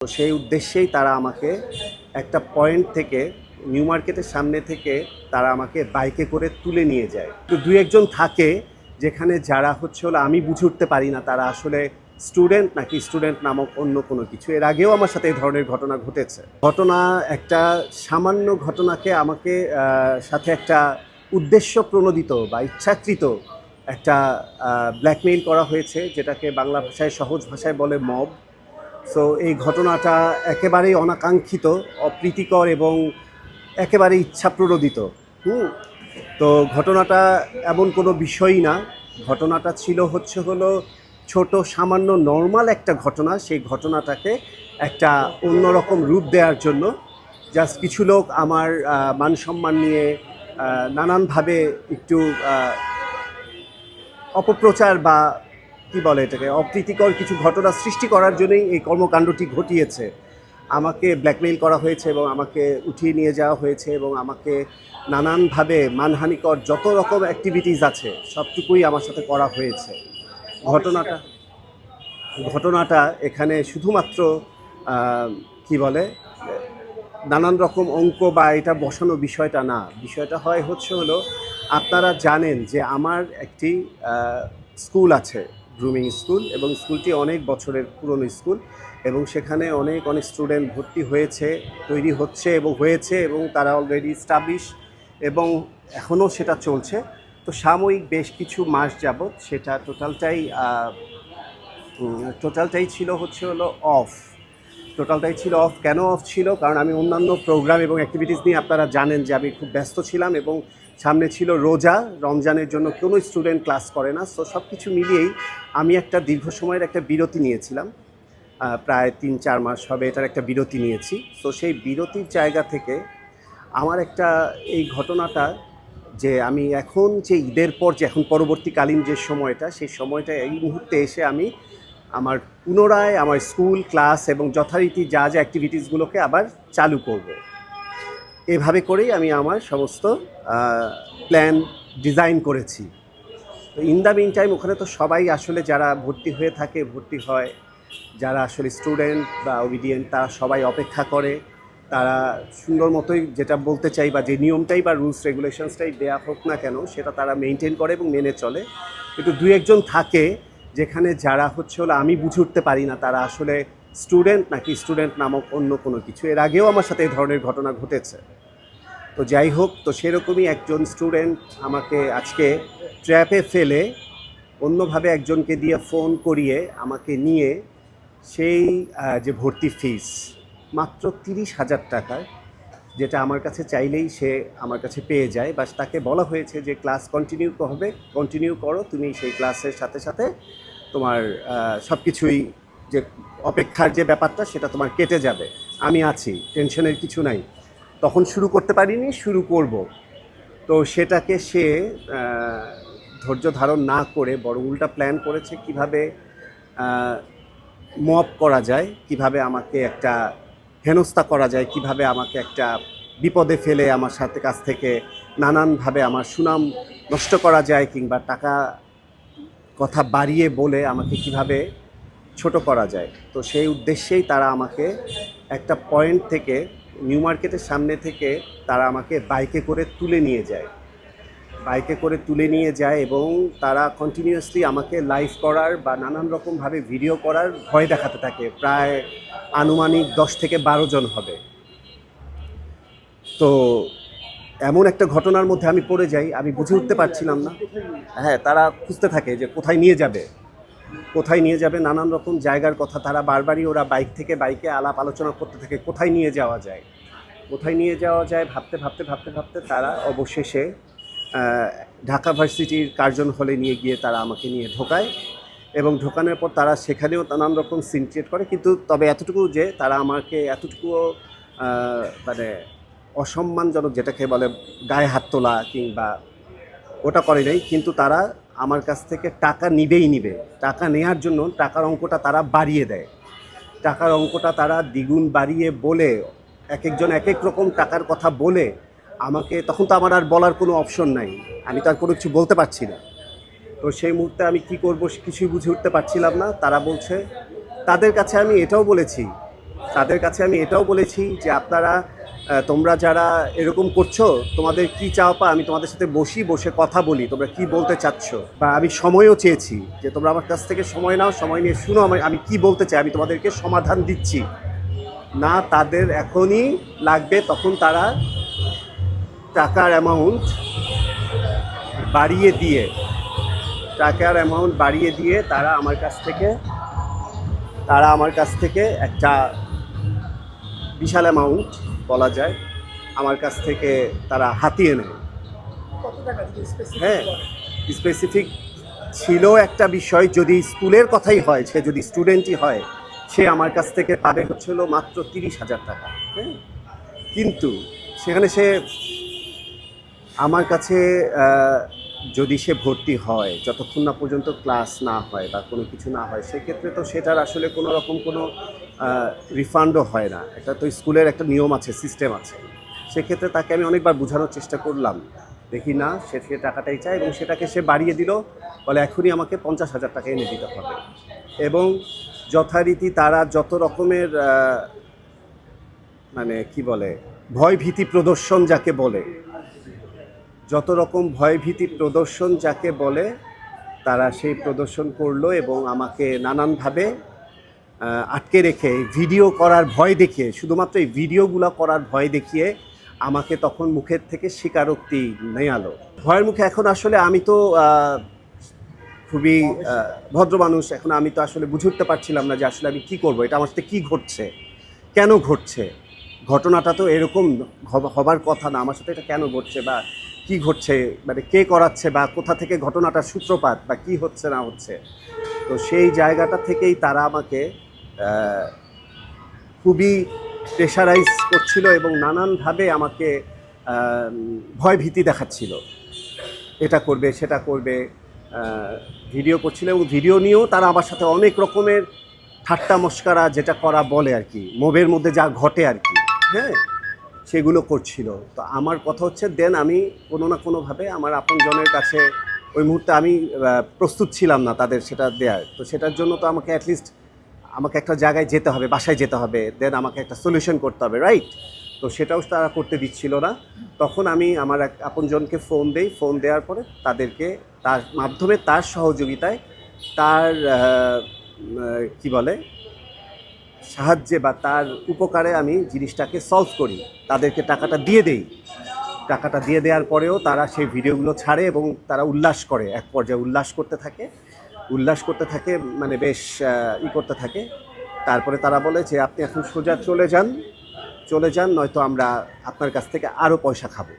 তো সেই উদ্দেশ্যেই তারা আমাকে একটা পয়েন্ট থেকে নিউ মার্কেটের সামনে থেকে তারা আমাকে বাইকে করে তুলে নিয়ে যায়। তো দুই একজন থাকে যেখানে যারা হলো আমি বুঝে উঠতে পারি না তারা আসলে স্টুডেন্ট নাকি স্টুডেন্ট নামক অন্য কোনো কিছু। এর আগেও আমার সাথে এই ধরনের ঘটনা ঘটেছে। ঘটনা একটা সামান্য ঘটনাকে আমাকে সাথে একটা উদ্দেশ্য প্রণোদিত বা ইচ্ছাকৃত একটা ব্ল্যাকমেইল করা হয়েছে, যেটাকে বাংলা ভাষায় সহজ ভাষায় বলে মব। সো এই ঘটনাটা একেবারেই অনাকাঙ্ক্ষিত, অপ্রীতিকর এবং একেবারে ইচ্ছাপ্রণোদিত। তো ঘটনাটা এমন কোনো বিষয়ই না। ঘটনাটা ছিল হলো ছোট সামান্য নর্মাল একটা ঘটনা। সেই ঘটনাটাকে একটা অন্যরকম রূপ দেওয়ার জন্য জাস্ট কিছু লোক আমার মান সম্মান নিয়ে নানানভাবে একটু অপপ্রচার বা কী বলে এটাকে, অপ্রীতিকর কিছু ঘটনা সৃষ্টি করার জন্যই এই কর্মকাণ্ডটি ঘটিয়েছে। আমাকে ব্ল্যাকমেইল করা হয়েছে এবং আমাকে উঠিয়ে নিয়ে যাওয়া হয়েছে এবং আমাকে নানানভাবে মানহানিকর যত রকম অ্যাক্টিভিটিস আছে সবটুকুই আমার সাথে করা হয়েছে। ঘটনাটা ঘটনাটা এখানে শুধুমাত্র কি বলে নানান রকম অঙ্ক বা এটা বসানো বিষয়টা না। বিষয়টা হলো আপনারা জানেন যে আমার একটি স্কুল আছে, গ্রুমিং স্কুল, এবং স্কুলটি অনেক বছরের পুরনো স্কুল এবং সেখানে অনেক স্টুডেন্ট ভর্তি হয়েছে, তৈরি হচ্ছে এবং হয়েছে এবং তারা অলরেডি স্টাবলিশ এবং এখনও সেটা চলছে। তো সাময়িক বেশ কিছু মাস যাবৎ সেটা টোটালটাই ছিল অফ। টোটালটাই ছিল অফ। কেন অফ ছিল? কারণ আমি অন্যান্য প্রোগ্রাম এবং অ্যাক্টিভিটিস নিয়ে আপনারা জানেন যে আমি খুব ব্যস্ত ছিলাম এবং সামনে ছিল রোজা, রমজানের জন্য কোনো স্টুডেন্ট ক্লাস করে না। সো সব কিছু মিলিয়েই আমি একটা দীর্ঘ সময়ের একটা বিরতি নিয়েছিলাম। প্রায় ৩-৪ মাস হবে এটার একটা বিরতি নিয়েছি। সো সেই বিরতির জায়গা থেকে আমার একটা এই ঘটনাটা যে আমি এখন যে ঈদের পর যে এখন পরবর্তীকালীন যে সময়টা, সেই সময়টা এই মুহূর্তে এসে আমি আমার পুনরায় আমার স্কুল ক্লাস এবং যথারীতি যা যা অ্যাক্টিভিটিসগুলোকে আবার চালু করব। এভাবে করেই আমি আমার সমস্ত প্ল্যান ডিজাইন করেছি। তো ইন দ্য মিন টাইম ওখানে তো সবাই আসলে যারা ভর্তি হয়ে থাকে, ভর্তি হয়, যারা আসলে স্টুডেন্ট বা ওবিডিয়েন্ট তারা সবাই অপেক্ষা করে। তারা সুন্দর মতোই যেটা বলতে চাই বা যে নিয়মটাই বা রুলস রেগুলেশনসটাই দেওয়া হোক না কেন সেটা তারা মেনটেন করে এবং মেনে চলে। কিন্তু দুই একজন থাকে যেখানে যারা হলো আমি বুঝে উঠতে পারি না তারা আসলে স্টুডেন্ট নাকি স্টুডেন্ট নামক অন্য কোনো কিছু। এর আগেও আমার সাথে এই ধরনের ঘটনা ঘটেছে। তো যাই হোক, তো সেরকমই একজন স্টুডেন্ট আমাকে আজকে ট্র্যাপে ফেলে অন্যভাবে একজনকে দিয়ে ফোন করিয়ে আমাকে নিয়ে সেই যে ভর্তি ফিস মাত্র 30,000 টাকায়, যেটা আমার কাছে চাইলেই সে আমার কাছে পেয়ে যায়। বাস তাকে বলা হয়েছে যে ক্লাস কন্টিনিউ করো, তুমি সেই ক্লাসের সাথে সাথে তোমার সব কিছুই যে অপেক্ষার যে ব্যাপারটা সেটা তোমার কেটে যাবে, আমি আছি, টেনশনের কিছু নাই। তখন শুরু করতে পারিনি, শুরু করব। তো সেটাকে সে ধৈর্য ধারণ না করে বরং উল্টা প্ল্যান করেছে কিভাবে মব করা যায়, কিভাবে আমাকে একটা হেনস্থা করা যায়, কিভাবে আমাকে একটা বিপদে ফেলে আমার সাথে কাছ থেকে নানানভাবে আমার সুনাম নষ্ট করা যায়, কিংবা টাকা কথা বাড়িয়ে বলে আমাকে কিভাবে ছোট করা যায়। তো সেই উদ্দেশ্যেই তারা আমাকে একটা পয়েন্ট থেকে নিউ মার্কেটের সামনে থেকে তারা আমাকে বাইকে করে তুলে নিয়ে যায় এবং তারা কন্টিনিউয়াসলি আমাকে লাইভ করার বা নানান রকমভাবে ভিডিও করার ভয় দেখাতে থাকে। প্রায় আনুমানিক 10 থেকে 12 জন হবে। তো এমন একটা ঘটনার মধ্যে আমি পড়ে যাই, আমি বুঝে উঠতে পারছিলাম না। হ্যাঁ, তারা খুঁজতে থাকে যে কোথায় নিয়ে যাবে, নানান রকম জায়গার কথা তারা বারবারই ওরা বাইক থেকে বাইকে আলাপ আলোচনা করতে থাকে কোথায় নিয়ে যাওয়া যায়। ভাবতে তারা অবশেষে ঢাকা ভার্সিটির কার্জন হলে নিয়ে গিয়ে তারা আমাকে নিয়ে ঢোকায় এবং ঢোকানোর পর তারা সেখানেও নানান রকম সিন ক্রিয়েট করে। কিন্তু তবে এতটুকু যে তারা আমাকে এতটুকুও মানে অসম্মানজনক, যেটাকে বলে গায়ে হাত তোলা কিংবা ওটা করে নাই, কিন্তু তারা আমার কাছ থেকে টাকা নিবে। টাকা নেওয়ার জন্য টাকার অঙ্কটা তারা বাড়িয়ে দেয়। টাকার অঙ্কটা তারা দ্বিগুণ বাড়িয়ে বলে এক একজন এক এক রকম টাকার কথা বলে আমাকে, তখন তো আমার আর বলার কোনো অপশন নাই, আমি তো আর কোনো কিছু বলতে পারছি না। তো সেই মুহূর্তে আমি কি করব কিছুই বুঝে উঠতে পারছিলাম না। তারা বলছে, তাদের কাছে আমি এটাও বলেছি তাদের কাছে আমি এটাও বলেছি যে আপনারা তোমরা যারা এরকম করছো তোমাদের কি চাও পা আমি তোমাদের সাথে বসে কথা বলি, তোমরা কি বলতে চাচ্ছ, বা আমি সময়ও চেয়েছি যে তোমরা আমার কাছ থেকে সময় নাও, সময় নিয়ে শুনো আমি কি বলতে চাই, আমি তোমাদেরকে সমাধান দিচ্ছি। না তাদের এখনই লাগবে, তখন তারা টাকার অ্যামাউন্ট বাড়িয়ে দিয়ে তারা আমার কাছ থেকে একটা বিশাল অ্যামাউন্ট বলা যায় আমার কাছ থেকে তারা হাতিয়ে নেয়। কত টাকা যদি স্পেসিফিক হ্যাঁ, বলেন? স্পেসিফিক ছিল একটা বিষয়, যদি স্কুলের কথাই হয়, সে যদি স্টুডেন্টই হয়, সে আমার কাছ থেকে পাবে হচ্ছিল মাত্র 30,000 টাকা। হ্যাঁ, কিন্তু সেখানে সে আমার কাছে যদি সে ভর্তি হয়, যতক্ষণ না পর্যন্ত ক্লাস না হয় বা কোনো কিছু না হয়, সেক্ষেত্রে তো সেটার আসলে কোনো রকম কোনো রিফান্ডও হয় না। এটা তো স্কুলের একটা নিয়ম আছে, সিস্টেম আছে। সেক্ষেত্রে তাকে আমি অনেকবার বোঝানোর চেষ্টা করলাম, দেখি না সে টাকাটাই চায় এবং সেটাকে সে বাড়িয়ে দিল, বলে এখনই আমাকে 50,000 টাকা এনে দিতে হবে। এবং যথারীতি তারা যত রকমের মানে কি বলে ভয়ভীতি প্রদর্শন যাকে বলে, তারা সেই প্রদর্শন করলো এবং আমাকে নানানভাবে আটকে রেখে ভিডিও করার ভয় দেখিয়ে, শুধুমাত্র এই ভিডিওগুলো করার ভয় দেখিয়ে আমাকে তখন মুখের থেকে স্বীকারোক্তি নেয়ালো। ভয়ের মুখে এখন আসলে আমি তো খুবই ভদ্র মানুষ, এখন আমি তো আসলে বুঝে উঠতে পারছিলাম না যে আসলে আমি কী করবো, এটা আমার সাথে কী ঘটছে, কেন ঘটছে, ঘটনাটা তো এরকম হবার কথা না, আমার সাথে এটা কেন ঘটছে বা কি ঘটছে, মানে কে করাচ্ছে বা কোথা থেকে ঘটনাটার সূত্রপাত বা কি হচ্ছে না হচ্ছে। তো সেই জায়গাটা থেকেই তারা আমাকে খুবই প্রেশারাইজ করছিল এবং নানানভাবে আমাকে ভয়ভীতি দেখাচ্ছিল, এটা করবে সেটা করবে, ভিডিও করছিল এবং ভিডিও নিয়েও তারা আমার সাথে অনেক রকমের ঠাট্টা মস্করা, যেটা করা বলে আর কি, মোবের মধ্যে যা ঘটে আর কি, হ্যাঁ, সেগুলো করছিল। তো আমার কথা হচ্ছে দেন আমি কোনো না কোনোভাবে আমার আপনজনের কাছে ওই মুহূর্তে আমি প্রস্তুত ছিলাম না তাদের সেটা দেওয়ার। তো সেটার জন্য তো আমাকে অ্যাটলিস্ট আমাকে একটা জায়গায় যেতে হবে, বাসায় যেতে হবে, দেন আমাকে একটা সলিউশন করতে হবে, রাইট? তো সেটাও তারা করতে দিচ্ছিল না। তখন আমি আমার এক আপনজনকে ফোন দেই, ফোন দেওয়ার পরে তাদেরকে তার মাধ্যমে, তার সহযোগিতায়, তার কি বলে সাহায্যে বা তার উপকারে আমি জিনিসটাকে সলভ করি, তাদেরকে টাকাটা দিয়ে দেই। টাকাটা দিয়ে দেওয়ার পরেও তারা সেই ভিডিওগুলো ছাড়ে এবং তারা উল্লাস করে, এক পর্যায়ে উল্লাস করতে থাকে, মানে বেশ করতে থাকে। তারপরে তারা বলে যে আপনি এখন সোজা চলে যান, নয়তো আমরা আপনার কাছ থেকে আরও পয়সা খাবো।